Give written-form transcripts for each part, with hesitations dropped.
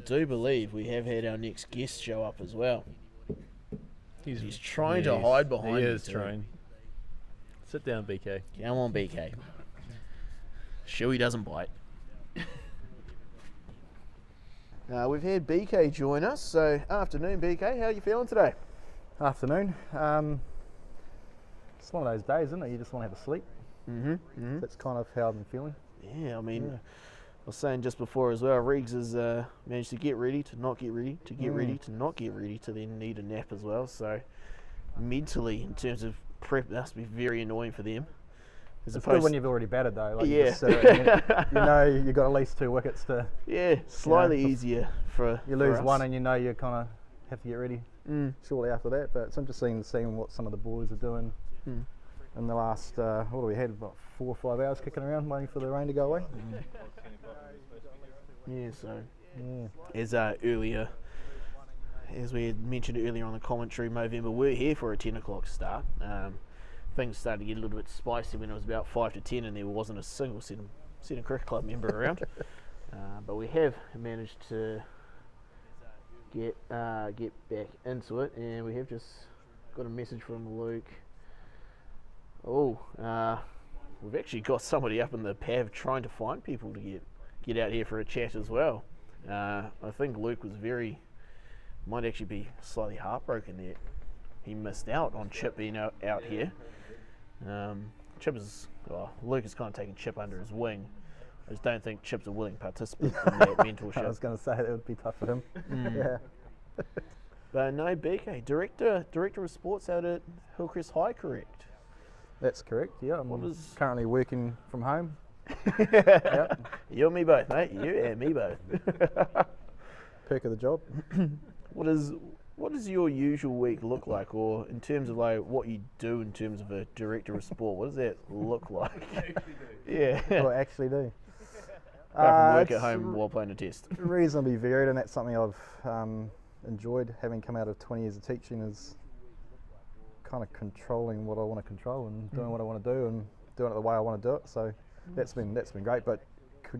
do believe we have had our next guest show up as well. He's trying to hide behind me. He is trying. Sit down, BK. Come on, BK. Shoey doesn't bite. We've had BK join us, so afternoon, BK. How are you feeling today? Afternoon. It's one of those days, isn't it? You just want to have a sleep. That's kind of how I'm feeling. Yeah, I mean, I was saying just before as well, Riggs has managed to get ready, to not get ready, to get ready, to not get ready, to then need a nap as well. So mentally, in terms of prep, that must be very annoying for them. It's good when you've already batted though. Like Yeah. you know you've got at least 2 wickets to. Yeah, slightly easier for You lose for us. one and you know you kind of have to get ready shortly after that. But it's interesting seeing what some of the boys are doing in the last, what do we had, about 4 or 5 hours kicking around waiting for the rain to go away. Yeah, so as earlier, as we had mentioned earlier on the commentary, Movember, we're here for a 10 o'clock start. Things started to get a little bit spicy when it was about 5 to 10 and there wasn't a single Seaton Cricket Club member around. But we have managed to get back into it, and we have just got a message from Luke. We've actually got somebody up in the PAV trying to find people to get out here for a chat as well. I think Luke was might actually be slightly heartbroken that he missed out on Chip being out here. Luke has kind of taken Chip under his wing. I just don't think Chip's a willing participant in that mentorship. I was going to say that would be tough for him. Yeah. But no, BK, director of sports out at Hillcrest High, correct? That's correct. Yeah, I'm currently working from home. You and me both, mate. You and me both. Perk of the job. What does your usual week look like, or in terms of like what you do in terms of a director of sport? What does that look like? What I actually do. Apart from work at home while playing a test. Reasonably varied, and that's something I've enjoyed, having come out of 20 years of teaching, is kind of controlling what I want to control and doing what I want to do and doing it the way I want to do it. So that's been great, but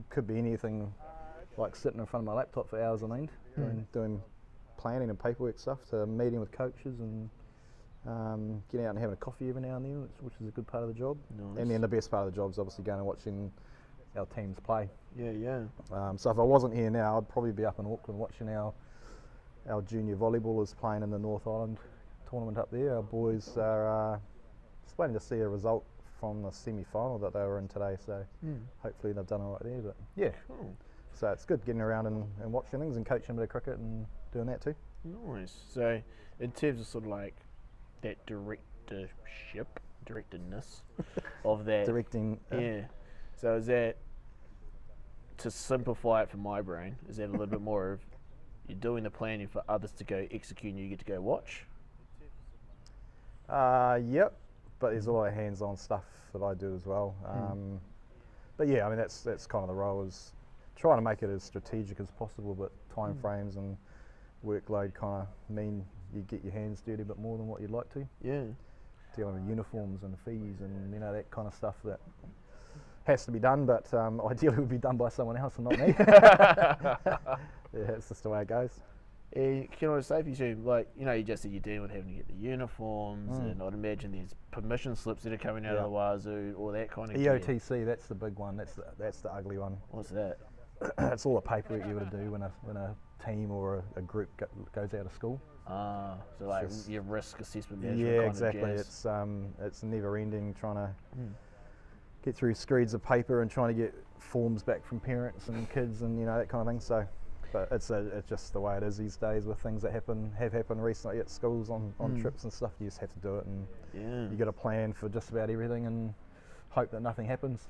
could be anything, like sitting in front of my laptop for hours on end, doing planning and paperwork stuff, to meeting with coaches and getting out and having a coffee every now and then, which is a good part of the job. Nice. And then the best part of the job is obviously going and watching our teams play. So if I wasn't here now, I'd probably be up in Auckland watching our junior volleyballers playing in the North Island tournament up there. Our boys are just waiting to see a result from the semi-final that they were in today, so hopefully they've done all right there. But yeah, so it's good getting around and watching things and coaching a bit of cricket and doing that too. Nice. So in terms of sort of like that directedness of that. Directing. So is that, to simplify it for my brain, is that a little bit more of you're doing the planning for others to go execute and you get to go watch? Yep, but there's a lot of hands-on stuff that I do as well. But yeah, I mean that's kind of the role, is trying to make it as strategic as possible, but time frames and workload kind of mean you get your hands dirty a bit more than what you'd like to. Yeah. Dealing with uniforms and fees and that kind of stuff that has to be done, but ideally would be done by someone else and not me. It's just the way it goes. Can I say for you, like, you just said you're dealing with having to get the uniforms, and I'd imagine there's permission slips that are coming out of the wazoo, all that kind of EOTC, gear. That's the big one. That's the ugly one. What's that? It's all the paperwork you got to do when a team or a group goes out of school. So like your risk assessment management. Yeah, kind exactly. Of jazz. It's never ending, trying to get through screeds of paper and trying to get forms back from parents and kids and that kind of thing. So, but it's just the way it is these days with things that have happened recently at schools on trips and stuff. You just have to do it, and you got to plan for just about everything and hope that nothing happens.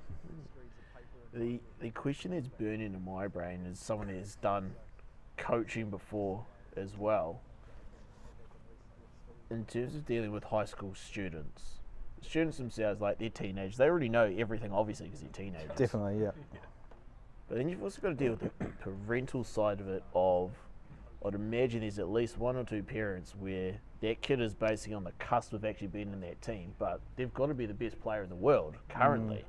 The question that's burning in my brain is someone who's done coaching before as well. In terms of dealing with high school students themselves, like, they're teenagers, they already know everything, obviously, because they're teenagers. Definitely, yeah. But then you've also got to deal with the parental side of it. I'd imagine there's at least 1 or 2 parents where that kid is basically on the cusp of actually being in that team, but they've got to be the best player in the world currently.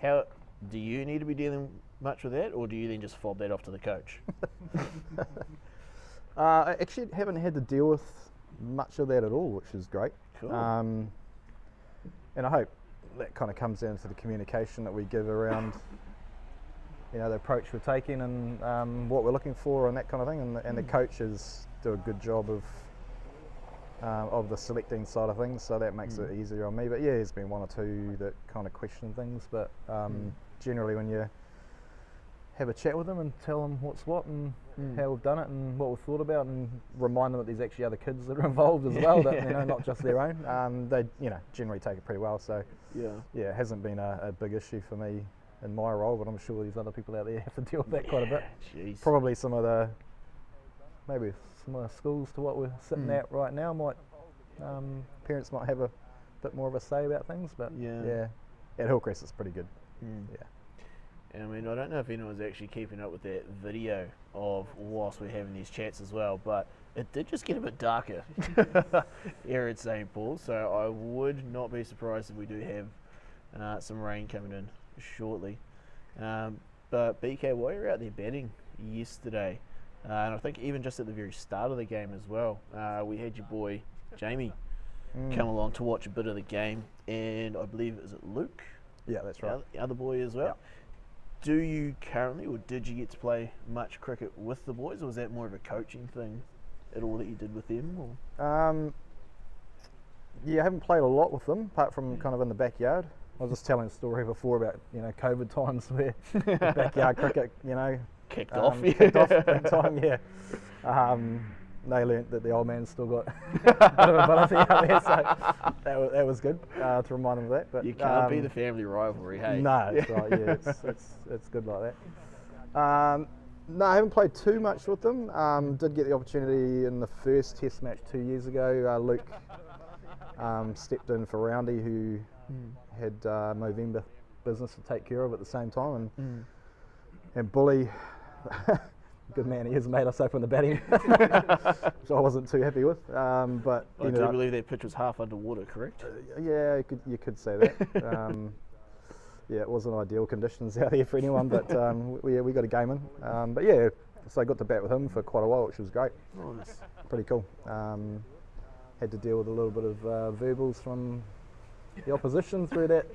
How do you need to be dealing much with that, or do you then just fob that off to the coach? I actually haven't had to deal with much of that at all, which is great. Cool. And I hope that kind of comes down to the communication that we give around, the approach we're taking and what we're looking for and that kind of thing. And the coaches do a good job of the selecting side of things, so that makes it easier on me. But yeah, there's been one or two that kind of question things, but generally when you have a chat with them and tell them what's what and how we've done it and what we've thought about, and remind them that there's actually other kids that are involved as well, that not just their own. They generally take it pretty well. So yeah, it hasn't been a big issue for me in my role, but I'm sure these other people out there have to deal with that quite a bit. Jeez. Probably some of the schools to what we're sitting at right now might parents might have a bit more of a say about things, but yeah at Hillcrest it's pretty good. Yeah. And I mean, I don't know if anyone's actually keeping up with that video of whilst we're having these chats as well, but it did just get a bit darker here at St. Paul, so I would not be surprised if we do have some rain coming in shortly. But BK, while you were out there batting yesterday, and I think even just at the very start of the game as well, we had your boy Jamie come along to watch a bit of the game, and I believe, is it Luke? Yeah, that's right. The other boy as well. Yeah. Do you currently, or did you get to play much cricket with the boys, or was that more of a coaching thing at all that you did with them? Or? Yeah, I haven't played a lot with them, apart from kind of in the backyard. I was just telling a story before about COVID times where the backyard cricket kicked off big time. Yeah. They learnt that the old man's still got a bit of ability out there, so that was good to remind them of that. But you can't be the family rivalry, hey? No, that's right. Yeah, it's good like that. No, I haven't played too much with them. Did get the opportunity in the first Test match 2 years ago. Luke stepped in for Roundy, who had Movember business to take care of at the same time, and Bully. Good man he is, made us open the batting, which I wasn't too happy with. But I do believe that pitch was half underwater, correct? Yeah, you could say that. Yeah, it wasn't ideal conditions out there for anyone, but we got a game in. But yeah, so I got to bat with him for quite a while, which was great. Nice. Pretty cool. Had to deal with a little bit of verbals from the opposition through that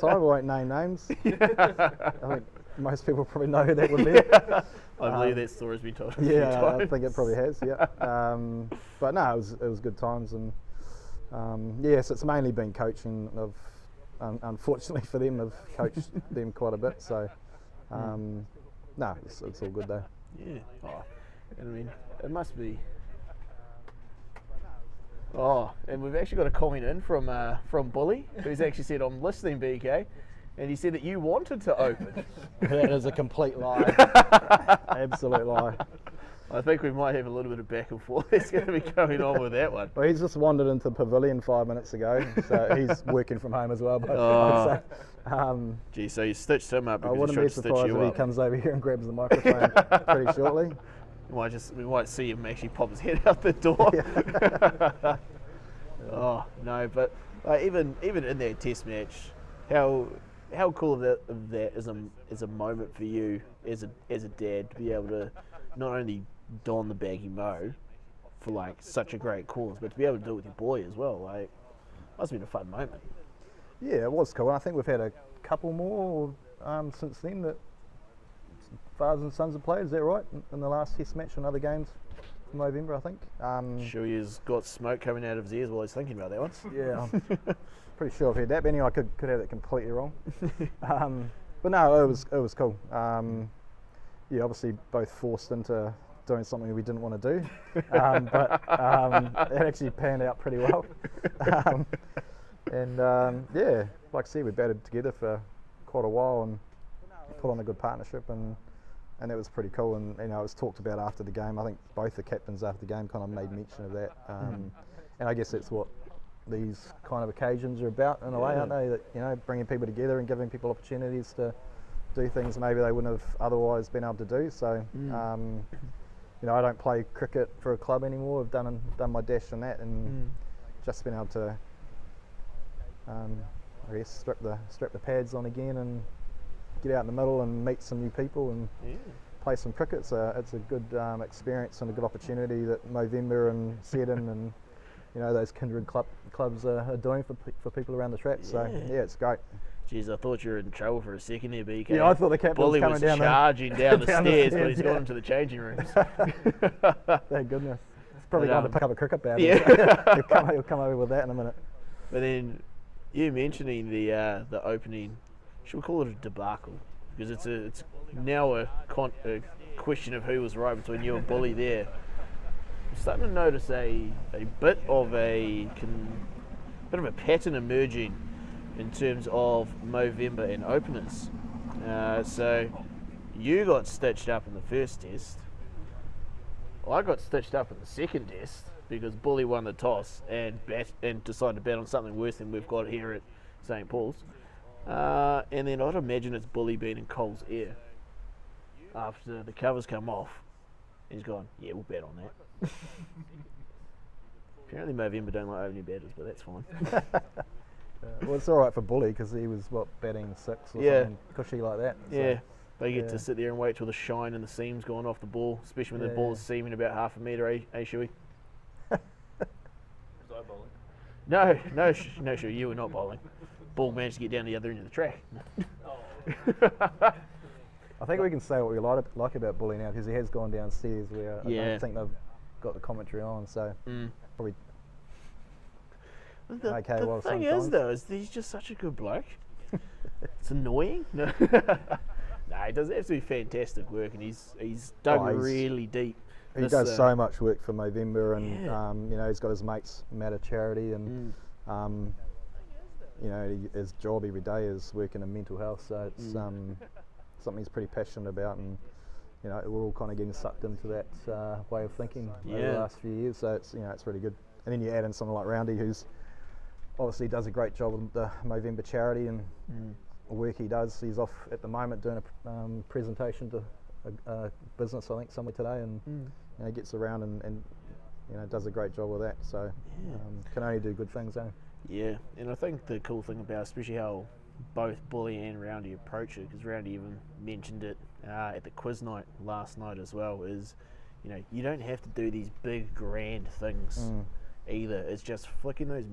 time. I won't name names. I think most people probably know who that would be. I believe that story's been told. Yeah, I think it probably has. Yeah, but no, it was good times, and yes, it's mainly been coaching. Unfortunately for them, I've coached them quite a bit. So no, it's all good though. Yeah. Oh, and I mean, it must be. Oh, and we've actually got a comment in from Bully, who's actually said, "I'm listening, BK." And he said that you wanted to open. That is a complete lie. Absolute lie. I think we might have a little bit of back and forth that's going to be going on with that one. Well, he's just wandered into the pavilion 5 minutes ago, so he's working from home as well. But I'd say, gee, so you stitched him up. I wouldn't be surprised if he comes over here and grabs the microphone pretty shortly. We might see him actually pop his head out the door. Yeah. Oh no, but even in that Test match, how cool of that is a moment for you as a dad to be able to not only don the baggy mo for like such a great cause, but to be able to do it with your boy as well. Like, must have been a fun moment. Yeah, it was cool. And I think we've had a couple more since then that fathers and sons have played. Is that right? In the last Test match and other games from November, I think. Shoey has got smoke coming out of his ears while he's thinking about that one. Yeah. Pretty sure I've heard that, but anyway, I could have that completely wrong. But no, it was cool. Yeah, obviously both forced into doing something we didn't want to do, but it actually panned out pretty well. Yeah, like I said, we batted together for quite a while and put on a good partnership, and that was pretty cool. And it was talked about after the game. I think both the captains after the game kind of made mention of that, and I guess that's what these kind of occasions are about in a way, aren't they? That bringing people together and giving people opportunities to do things maybe they wouldn't have otherwise been able to do. So I don't play cricket for a club anymore. I've done my dash and that, and just been able to I guess strip the pads on again and get out in the middle and meet some new people and Yeah. play some cricket. So it's a good experience and a good opportunity that Movember and Seddon and those kindred clubs are doing for people around the track. So yeah, it's great. Jeez, I thought you were in trouble for a second there, BK. Yeah, I thought the captain Bully was coming was down charging down the down the stairs, but stairs, he's gone into the changing rooms. Thank goodness. He's probably But, going to pick up a cricket bat. yeah. He'll come over with that in a minute. But then you mentioning the opening, should we call it a debacle? Because it's now a question of who was right between you and Bully there. I'm starting to notice a bit of a pattern emerging in terms of Movember and openers. So you got stitched up in the first test. I got stitched up in the second test because Bully won the toss and decided to bet on something worse than we've got here at St. Paul's. And then I'd imagine it's Bully being in Cole's ear after the covers come off. He's gone, yeah, we'll bet on that. Apparently Movember don't like opening batters, but that's fine. Well, it's all right for Bully because he was batting 6 or something cushy like that. Yeah, So, they get to sit there and wait till the shine and the seam's gone off the ball, especially when the ball's seaming about half a metre, Shoey? Was I bowling? No, Shoey, you were not bowling. Ball managed to get down the other end of the track. I think we can say what we like about Bully now because he has gone downstairs where I don't think they've got the commentary on. So probably. The thing is, though, is he's just such a good bloke. It's annoying. No, he does absolutely fantastic work, and he's dug really deep. He does so much work for Movember, and he's got his mates Matter Charity, and his job every day is working in mental health. So it's something he's pretty passionate about, and we're all kind of getting sucked into that way of thinking over the last few years. So it's it's really good. And then you add in someone like Roundy, who's obviously does a great job with the Movember charity and the work he does. He's off at the moment doing a presentation to a business, I think, somewhere today, and he gets around and does a great job with that. So can only do good things, Yeah, and I think the cool thing about, especially how both Bully and Roundy approach it, because Roundy even mentioned it at the quiz night last night as well, is you don't have to do these big grand things either. It's just flicking those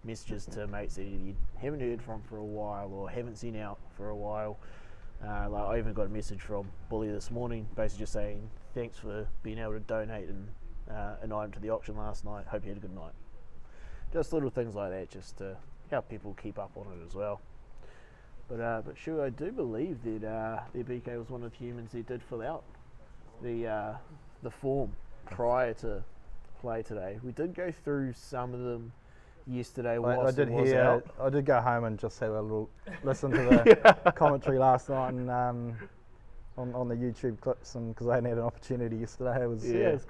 messages to mates that you haven't heard from for a while or haven't seen out for a while. Like I even got a message from Bully this morning basically just saying thanks for being able to donate an item to the auction last night, hope you had a good night. Just little things like that just to help people keep up on it as well. But sure, I do believe that the BK was one of the humans that did fill out the form prior to play today. We did go through some of them yesterday. I did go home and just have a little listen to the commentary last night and on the YouTube clips, and because I hadn't had an opportunity yesterday, it was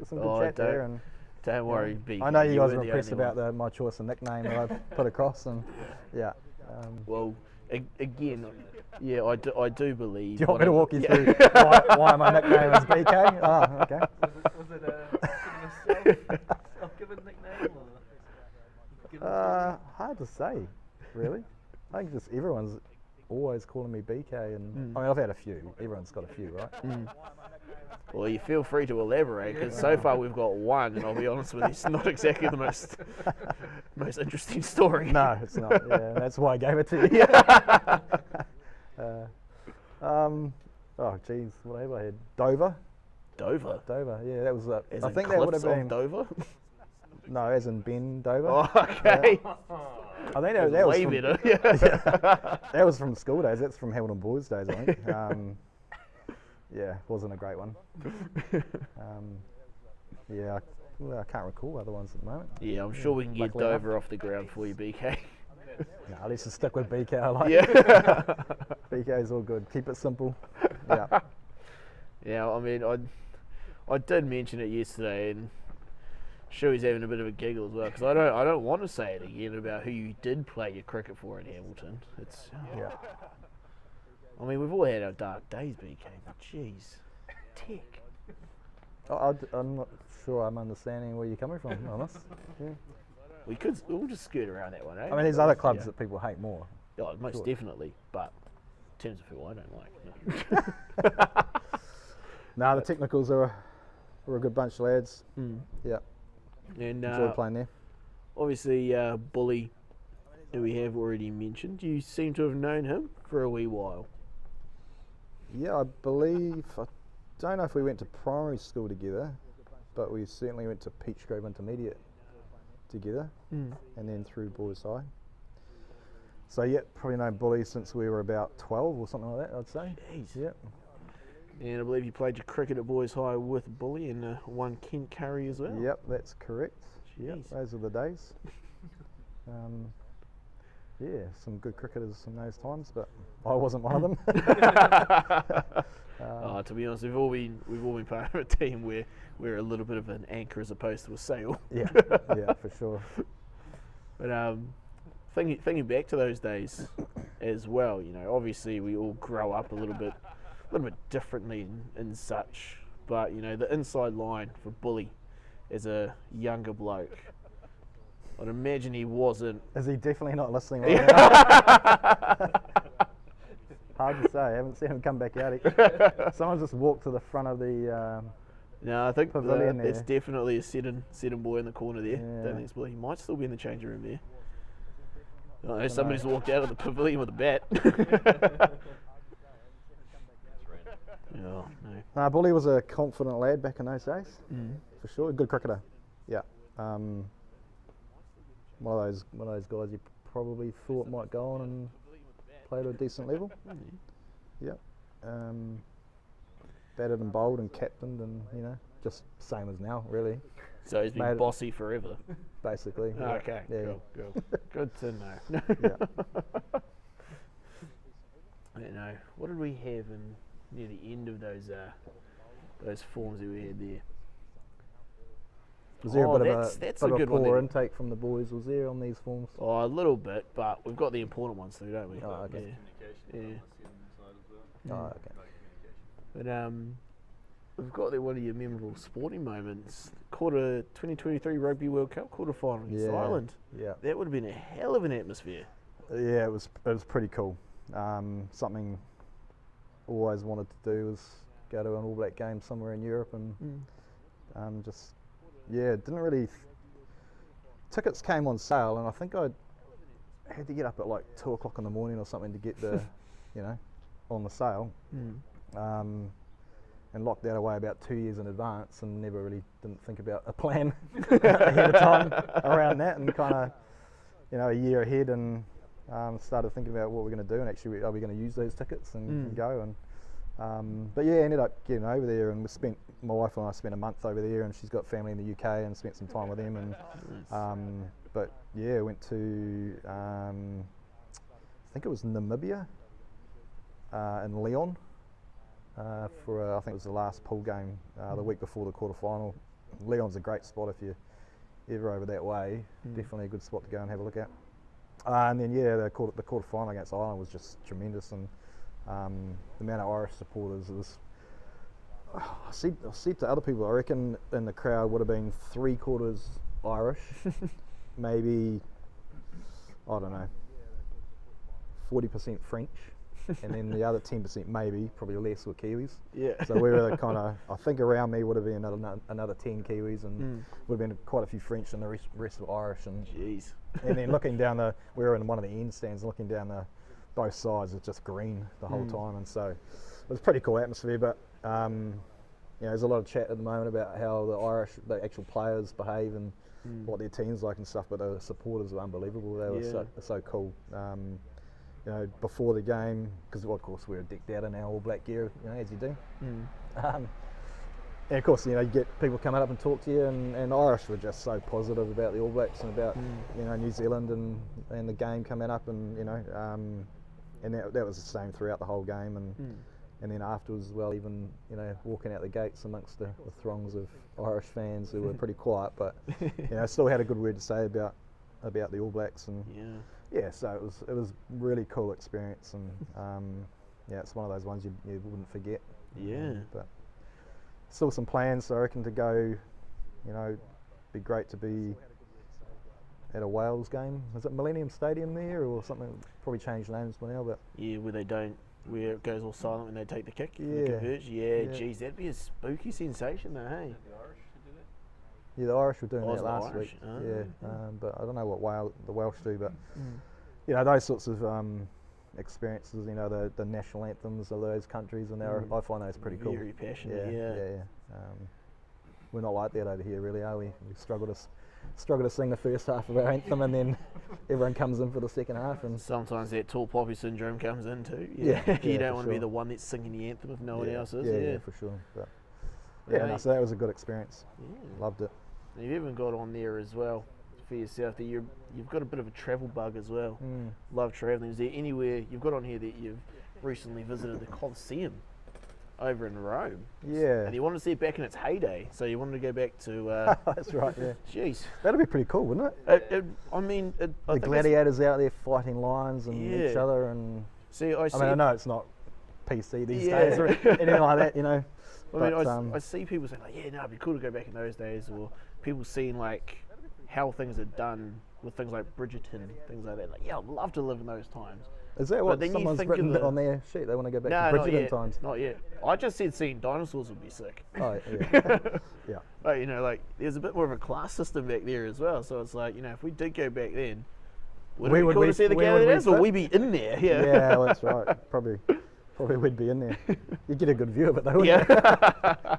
some good chat there. And don't worry, BK. I know you guys were impressed about my choice of nickname that I put across, and well, again, I do believe. Do you want me to walk you through why my nickname is BK? Oh, okay. Was it a self-given nickname? Hard to say, really. I think just everyone's always calling me BK, and I mean I've had a few. Everyone's got a few, right? Well, you feel free to elaborate because so far we've got one, and I'll be honest with you, it's not exactly the most interesting story. No, it's not. Yeah, that's why I gave it to you. Oh, geez, what have I had? Dover. Yeah, that was. I think that would have been Dover. No, as in Ben Dover. Oh, okay. Yeah. I think that was way from, better. that was from school days. That's from Hamilton Boys days, I think. Wasn't a great one. I can't recall other ones at the moment. Yeah, I'm sure we can get Dover off the ground for you, BK. No, let's just stick with BK. I like it. BK's all good. Keep it simple. Yeah. Yeah, I mean, I did mention it yesterday, and Shoey's having a bit of a giggle as well, because I don't want to say it again about who you did play your cricket for in Hamilton. It's I mean, we've all had our dark days, BK, but jeez, Tech. I'm not sure I'm understanding where you're coming from, to be honest. Yeah. We'll just skirt around that one, eh? I mean, there's other clubs that people hate more. Oh, most definitely, but terms of who I don't like. No. The Technicals were a good bunch of lads. Yeah, And enjoyed playing there. obviously, Bully, who we have already mentioned, you seem to have known him for a wee while. Yeah, I believe, I don't know if we went to primary school together, but we certainly went to Peachgrove Intermediate together, and then through Boys High. So yeah, probably known Bully since we were about 12 or something like that, I'd say. Jeez. Yep. And I believe you played your cricket at Boys High with Bully and won Kent Curry as well. Yep, that's correct. Yep, Jeez. those are the days. Yeah, some good cricketers in those times, but I wasn't one of them. To be honest, we've all been part of a team where we're a little bit of an anchor as opposed to a sail. Yeah, for sure. But thinking back to those days as well, obviously we all grow up a little bit differently and such. But the inside line for Bully as a younger bloke, I'd imagine he wasn't. Is he definitely not listening right now? Hard to say. I haven't seen him come back out. Someone just walked to the front of the No, I think pavilion it's there. definitely a seven boy in the corner there. Yeah. Don't think it's Bully. He might still be in the changing room there. I know somebody's walked out of the pavilion with a bat. Oh, no. Bully was a confident lad back in those days, for sure. A good cricketer. Yeah. One of those guys you probably thought might go on and play at a decent level. Yeah. Batted and bowled and captained, and just same as now, really. So he's been bossy forever. Basically. Oh, yeah. okay. Yeah. Cool. Good to know. Yeah. I don't know. What did we have near the end of those forms that we had there? Was there a bit that's of a a good one poor there. intake from the boys? Was there on these forms? Oh, a little bit, but we've got the important ones too, don't we? Oh, okay. Yeah. Oh, okay. But we've got there one of your memorable sporting moments. 2023 Rugby World Cup quarter final against Ireland. Yeah. That would have been a hell of an atmosphere. Yeah, it was pretty cool. Something always wanted to do was go to an All Black game somewhere in Europe, and didn't really. Tickets came on sale, and I think I had to get up at like 2 o'clock in the morning or something to get the, on the sale. And locked that away about 2 years in advance, and never really didn't think about a plan ahead of time around that, and kind of, a year ahead, and started thinking about what we're going to do, and actually are we going to use those tickets and go, and but yeah, ended up getting over there, and my wife and I spent a month over there, and she's got family in the UK, and spent some time with them, and but yeah, went to I think it was Namibia, in Leon. For I think it was the last pool game the week before the quarter final. Leon's a great spot if you're ever over that way. Definitely a good spot to go and have a look at. And then the quarter final against Ireland was just tremendous, and the amount of Irish supporters. It was. I said to other people, I reckon in the crowd would have been 3/4 Irish, maybe, I don't know, 40% French. And then the other 10% maybe, probably less, were Kiwis. Yeah. So we were kind of, I think around me would have been another 10 Kiwis, and would have been quite a few French, and the rest were Irish. And Jeez. And then looking down we were in one of the end stands, looking down both sides, it's just green the whole time, and so it was a pretty cool atmosphere. But there's a lot of chat at the moment about how the actual players behave and what their team's like and stuff. But the supporters were unbelievable. They were so cool. Before the game, because of course we were decked out in our All Black gear, as you do. And of course, you get people coming up and talk to you, and Irish were just so positive about the All Blacks and about New Zealand and the game coming up, and and that was the same throughout the whole game, and then afterwards as well, even walking out the gates amongst the throngs of Irish fans who were pretty quiet, but still had a good word to say about the All Blacks, and so it was really cool experience, and it's one of those ones you wouldn't forget. But still some plans, I reckon, to go. Be great to be at a Wales game. Is it Millennium Stadium there or something? Probably changed names by now, but Yeah, where they don't where it goes all silent when they take the kick. and Yeah. the conversion. Yeah, Yeah. geez, that'd be a spooky sensation, though. Hey. The Irish should do that. Yeah, the Irish were doing Oh, that is it last Irish? week. Oh, Yeah, but I don't know what the Welsh do, but Mm. you know those sorts of experiences. You know the national anthems of those countries, and I find those pretty cool. Very passionate. Yeah. We're not like that over here, really, are we? We struggle to sing the first half of our anthem, and then everyone comes in for the second half. And Sometimes that tall poppy syndrome comes in too. Yeah, you yeah, don't for want to be sure. the one that's singing the anthem if no one yeah, else is. yeah, for sure. But Right. no, so that was a good experience. Yeah. Loved it. And you've even got on there as well for yourself that you've got a bit of a travel bug as well. Love travelling. Is there anywhere you've got on here that you've recently visited the Colosseum over in Rome? Yeah, And you wanted to see it back in its heyday, so you wanted to go back to. that's right. Yeah, Jeez. that'd be pretty cool, wouldn't it? I mean, I The think it's- gladiators out there fighting lions and each Yeah. other, and See, I see. I mean, I know it's not PC these Yeah. days or anything like that, you know. I mean, but, I see people saying like, yeah, no, it'd be cool to go back in those days, or people seeing like how things are done with things like Bridgerton, things like that. Like, yeah, I'd love to live in those times. Is that what then you someone's think written of the- on their sheet? They want to go back No, to not Bridgerton yet. times. Not yet. I just said seeing dinosaurs would be sick. Oh, yeah. Yeah. But, you know, like there's a bit more of a class system back there as well. So it's like, you know, if we did go back then, would it be cool to see the where would we gladiators, or fit? we be in there? Yeah. Yeah, well, that's right. Probably would be in there. You'd get a good view of it, though, wouldn't you? Yeah.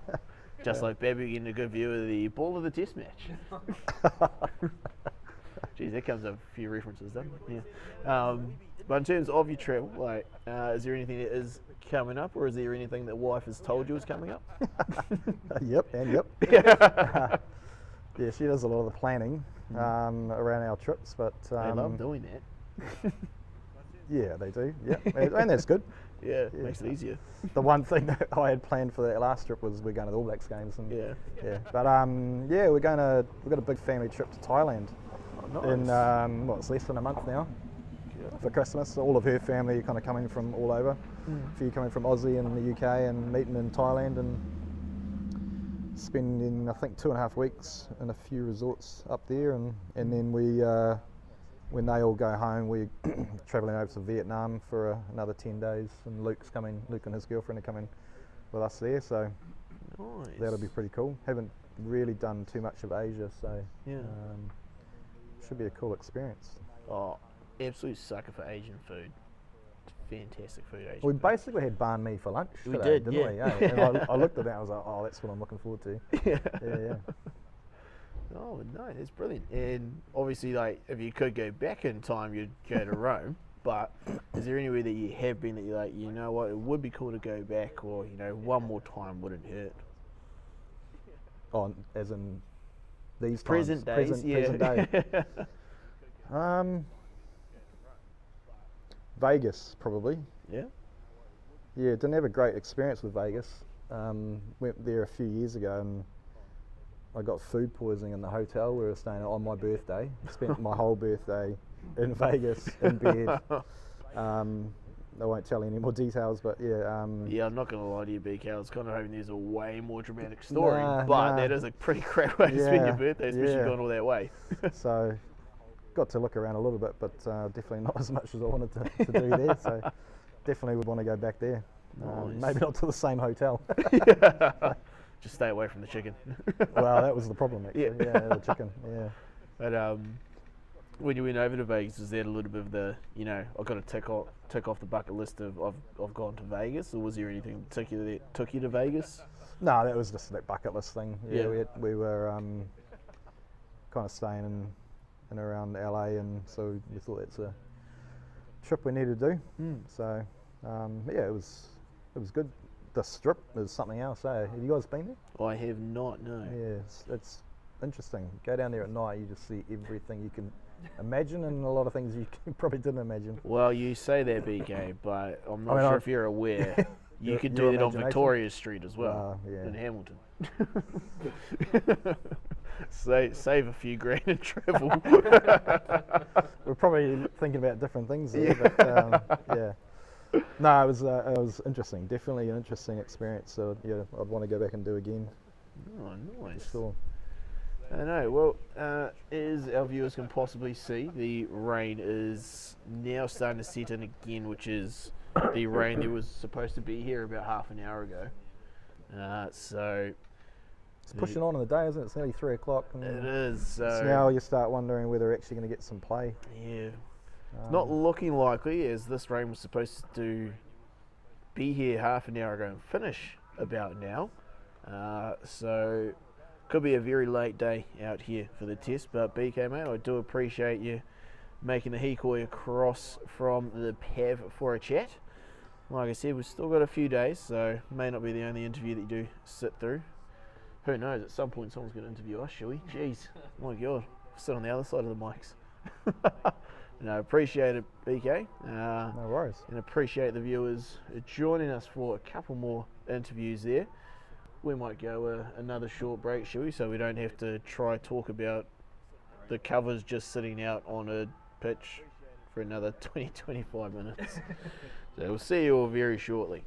Just like Babu getting a good view of the ball of the test match. Geez, there comes a few references, doesn't it? Yeah. But in terms of your travel, like, is there anything that is coming up, or is there anything that wife has told you is coming up? Yep, and yep. Yeah, she does a lot of the planning around our trips, but I love doing that. yeah, they do. Yeah, and that's good. Yeah, makes it easier. The one thing that I had planned for that last trip was we're going to the All Blacks games, and Yeah. But yeah, we've got a big family trip to Thailand in it's less than a month now for Christmas. All of her family are kind of coming from all over. A few coming from Aussie and the UK, and meeting in Thailand and spending I think 2.5 weeks in a few resorts up there, and then we when they all go home, we're travelling over to Vietnam for another 10 days, and Luke and his girlfriend are coming with us there, so Nice. that'll be pretty cool. Haven't really done too much of Asia, so Yeah. should be a cool experience. Oh, absolute sucker for Asian food. Fantastic food, Asian We food. basically had banh mi for lunch We today, did, didn't yeah. we? Yeah. And I looked at that and I was like, oh, that's what I'm looking forward to. Yeah. Yeah. Oh no, that's brilliant. And obviously, like, if you could go back in time, you'd go to Rome. But is there anywhere that you have been that you're like, you know what, it would be cool to go back, or you know, one more time wouldn't hurt? Oh, as in these Present times. days, yeah. Present day. Vegas, probably. Yeah. Yeah, didn't have a great experience with Vegas. Went there a few years ago and I got food poisoning in the hotel we were staying at on my birthday. Spent my whole birthday in Vegas in bed. I won't tell you any more details, but yeah. Yeah, I'm not going to lie to you, BK. I was kind of hoping there's a way more dramatic story, Nah, but nah. that is a pretty crap way to spend Yeah, your birthday, especially yeah. going all that way. So got to look around a little bit, but definitely not as much as I wanted to do there. So definitely would want to go back there. Nice. Maybe not to the same hotel. Just stay away from the chicken. Well, that was the problem actually. Yeah. Yeah, the chicken. Yeah. But when you went over to Vegas, was that a little bit of the, you know, I've got to tick off the bucket list of I've gone to Vegas, or was there anything in particular that took you to Vegas? No, that was just that bucket list thing. Yeah, Yeah. we were kind of staying in around LA, and so we thought that's a trip we needed to do. So yeah, it was good. The Strip is something else. Have you guys been there? I have not, no. Yeah, it's interesting. Go down there at night, you just see everything you can imagine, and a lot of things you probably didn't imagine. Well, you say that, BK, but I'm not I mean, sure if you're aware. You Your- could your do that on imagination? Victoria Street as well, Yeah. in Hamilton. Save a few grand in travel. We're probably thinking about different things there, but yeah. No, it was interesting. Definitely an interesting experience. So yeah, I'd want to go back and do again. Oh, nice. Sure. I know. Well, as our viewers can possibly see, the rain is now starting to set in again, which is the rain that was supposed to be here about half an hour ago. So It's pushing on in the day, isn't it? It's nearly 3 o'clock. And it is. So now you start wondering whether we're actually going to get some play. yeah, it's not looking likely, as this rain was supposed to be here half an hour ago and finish about now. So could be a very late day out here for the test. But BK, mate, I do appreciate you making the Hikoi across from the PAV for a chat. Like I said, we've still got a few days, so may not be the only interview that you do sit through. Who knows, at some point someone's going to interview us, Shoey. Jeez, my God, sit on the other side of the mics. No, appreciate it, BK. No worries. And appreciate the viewers joining us for a couple more interviews there. We might go another short break, shall we, so we don't have to try talk about the covers just sitting out on a pitch for another 20-25 minutes. So we'll see you all very shortly.